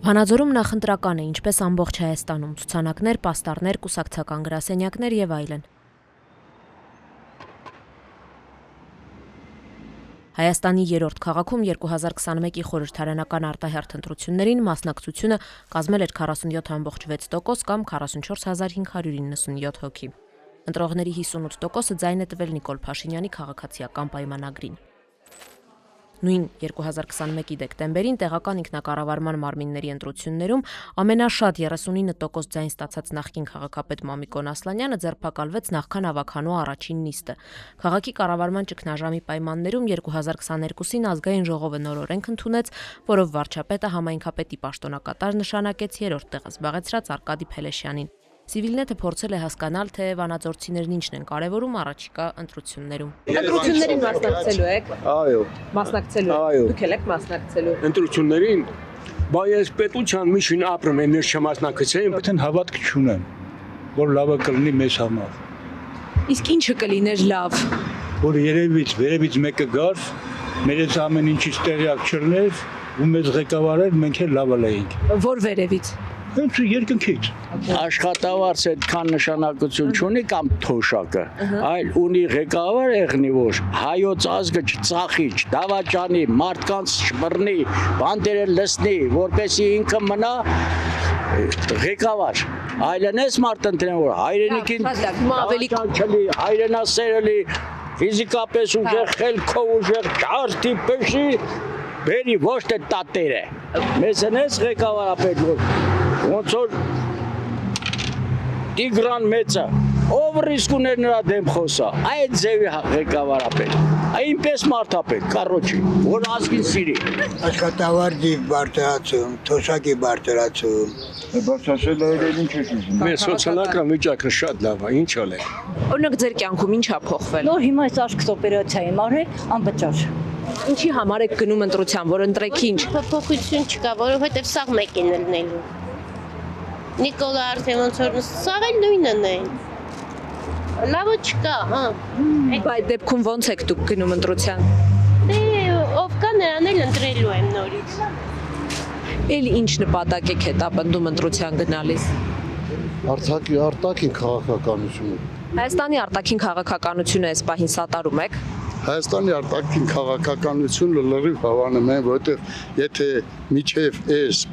Վանաձորում նախընտրական է, ինչպես ամբողջ Հայաստանում, ցուցանակներ, պաստառներ, կուսակցական գրասենյակներ եւ այլն։ Հայաստանի երրորդ քաղաքում 2021-ի խորհրդարանական արտահերթ ընտրություններին մասնակցությունը կազմել էր 47.6% կամ 44597 հոգի։ Ընտրողների 58%-ը ձայն է տվել Նիկոլ Փաշինյանի քաղաքացիական պայմանագրին։ Նույն 2021-ի դեկտեմբերին տեղական ինքնակառավարման մարմինների ընտրություններում ամենաշատ 39% ձայն ստացած նախկին քաղաքապետ Մամիկոն Ասլանյանը ձերբակալվեց նախքան ավագանու առաջին նիստը։ Քաղաքի կառավարման ճգնաժամի պայմաններում 2022-ին ազգային ժողովը նոր օրենք ընդունեց, որով վարչապետը համայնքապետի պաշտոնակատար նշանակեց երրորդ տեղը զբաղեցրած Արկադի Փելեշյանին։ Սիվիլնետը փորձել է հասկանալ, թե վանաձորցիներն ինչն են կարևորում առաջիկա ընտրություններում։ Ընտրություններին մասնակցելու եք։ Այո։ Մասնակցելու եք։ Այո։ Դուք եք մասնակցելու։ Ընտրություններին բայց պետության միջին ապրում են ես չմասնակցեին, Պետք է հավատք չունեմ, որ լավը կլինի մեզ համար։ Իսկ ինչը կլիներ լավ։ Որ վերևից մեկը գար, մերից ամեն ինչից տեղյակ չլներ ու մեզ ղեկավարեր, մենք էլ լավը լեինք։ Որ վերևից։ Հենց երկնքից։ Աշխատավարձ այդքան նշանակություն չունի կամ թոշակը, այլ ունի ղեկավար եղնի, որ հայոց ազգը չծախի, չդավաճանի, մարդկանց չբռնի, բանտերը լցնի, որպեսզի ինքը մնա ղեկավար։ Այլն էս մարդ ընտրեն, որ հայրենիքին չլի, հայրենասերը լի, ֆիզիկապես ուժեղ, խելքով ուժեղ, ջարդի պեշի, բերի ոչ թե տատերը։ Մեզ են էս ղեկավարապետ, որ ոնց որ Տիգրան մեծը, ով ռիսկ ուներ նրա դեմ խոսա, այդ ձևի ղեկավարապետ, այնպես մարդապետ, կարոջի, որ ազգին սիրի։ Աշխատավարձի բարձրացում, թոշակի բարձրացում։ Բարձրացել է ինչ է շուշում։ մեր սոցիալական վիճակը շատ լավ է, ինչ ալե։ Օրինակ ձեր կյանքում ինչ է փոխվել։ Նոր հիմա այս աշկս օպերացիա եմ արել անվճար։ Ինչի համար եք գնում ընտրության, որ ընտրեք ինչ։ Փոփոխություն չկա, որովհետև սաղ մեկին է լինելու։ Նիկոլա արդեն ոնց որ սաղ էլ նույնն է։ Լավը չկա, հա։ Բայց դեպքում ոնց եք դուք գնում ընտրության։ Դե ով կա նրան էլ ընտրելու եմ նորից։ Էլ ինչ նպատակ եք հետապնդում ընտրության գնալիս։ Արցախի արտաքին քաղաքականությունը։ Հայաստանի արտաքին քաղաքականությունը այս պահին սատարում եք։ Հայաստանի արտաքին քաղաքականությունը լրիվ հավանում են, որովհետև եթե միջև էս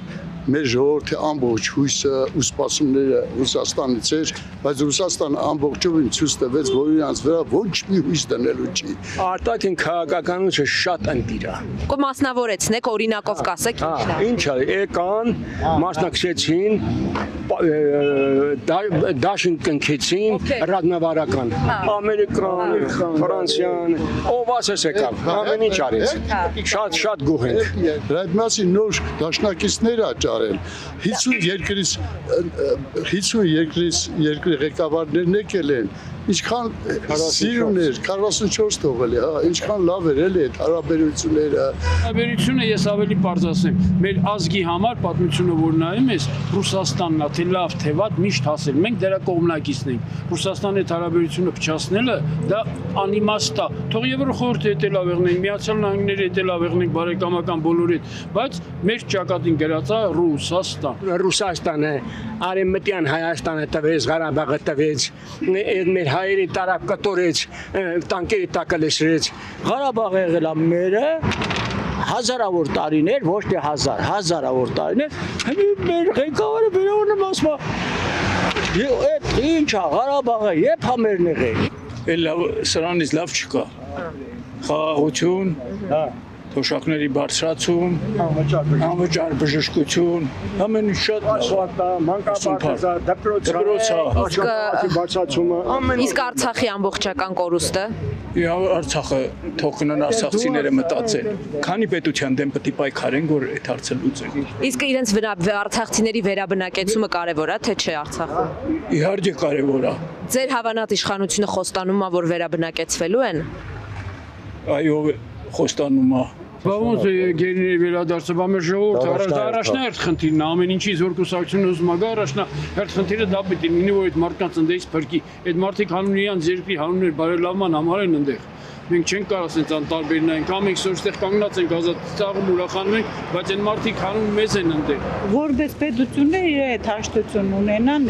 մեր ժողովրդի ամբողջ հույսը ու սպասումները Ռուսաստանից էր, բայց Ռուսաստանը ամբողջովին ցույց տվեց, որ իրանց վրա ոչ մի հույս դնելու չի։ Արտաքին քաղաքականությունը շատ ընտիր է։ Կմասնավորեցնեք, օրինակով կասեք ինչն է։ Ինչ է, եկան, մասնակցեցին, դաշին կնքեցին, ռազմավարական, Ամերիկան, Ֆրանսիան, ով ասես եկավ, ամեն ինչ արեց։ Շատ գոհ ենք։ Այդ մասի նոր դաշնակիցներ աճարել։ 50 երկրի ղեկավարներն եկել են։ Ինչքան սիրուն էր, 44 թողել է, ինչքան լավ էր էլի այդ հարաբերությունները։ Հարաբերությունը ես ավելի պարզացնեմ, մեր ազգի համար պատմությունը որ նայում ես, Ռուսաստանն է, թե լավ, թե վատ միշտ հասել, մենք դրա կողմնակիցն ենք։ Ռուսաստանի այդ հարաբերությունը փչացնելը դա անիմաստ է։ Թող Եվրոխորհուրդը հետել ավեղնեն, Միացյալ Նահանգները հետել ավեղնեն, բարեկամական բոլորի հետ, բայց մեր ճակատին գրած է Ռուսաստան։ Ռուսաստանը, Արևմտյան Հայաստանը տվեց, Ղարաբաղը տվեց, մեր հայերի տարավ կտորեց, տանկերի տակը լսրեց։ Ղարաբաղը եղել է մերը հազարավոր տարիներ, ոչ թե հազարավոր տարիներ, մեր ղեկավարը վերողնում ասում է, այդ ինչ է, Ղարաբաղը երբ համերն եղել։ Սրանից լավ չկա։ Խաղաղություն, թոշակների բարձրացում, անվճար բժշկություն, ամեն ինչ շատ մանկապարտեզը, դպրոցը, բարձրացումը, Իսկ Արցախի ամբողջական կորուստը։ Արցախը թող գնան արցախցիները մտածեն։ Քանի պետության դեմ պետք է պայքարեն, որ այդ հարցը լուծեն։ Իսկ իրենց արցախցիների վերաբնակեցումը կարևոր է, թե չէ Արցախը։ Իհարկե կարևոր է։ Ձեր հավանած իշխանությունը խոստանում է, որ վերաբնակեցվելու են։ Այո, խոստանում է։ Ոնց է գերիների վերադարձը, բա մեր ժողովուրդը առաջնահերթ խնդիրն է, ամեն ինչից որ կուսակցությունը ուզում է գա, առաջնահերթ խնդիրը դա պետք է լինի, որ այդ մարդկանց ընդդեից փրկի։ Այդ մարդիկ հանուն իրանց երկրի հանուն բարելավման համար են ընդեղ։ Մենք չենք կարող ասենց անտարբերնային, կամ մենք սորստեղ կանգնած ենք ազատությամբ ուրախանում ենք, բայց այն մարդիկ հանում մեզ են ընդեր։ Որպես պետություններ իր հետ հաշտություն ունենան,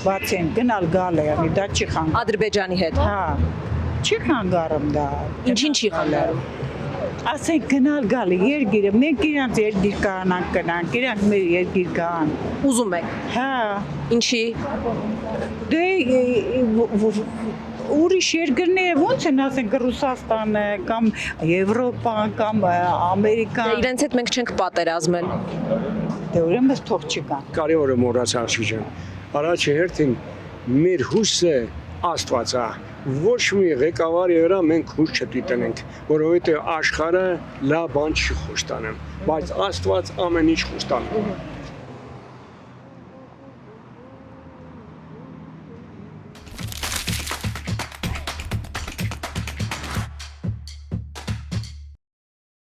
բացեն գնալ գալ է, դա չի խանգարում։ Ադրբեջանի հետ։ Հա, չի խանգարում դա։ Ինչին չի խանգարում։ Ասենք գնալ գալ երկիրը, մենք իրանց երկիր կանանք գնանք, իրանք մեր երկիր կան։ Ուզում եք։ Հա, Ինչի։ դե ուրիշ երկրները ո՞նց են, ասենք Ռուսաստանը կամ Եվրոպան կամ Ամերիկան։ Դե իրենց հետ մենք չենք պատերազմել։ Դե ուրեմն թող չկան։ Կարևորը մոռացա Աշիջան։ Առաջի հերթին մեր հույսը Աստված է։ Ոչ մի ղեկավարի վրա մենք հույս չտիտենք, որովհետև աշխարհը լավ բան չի խոստանում, բայց Աստված ամեն ինչ խոստանում։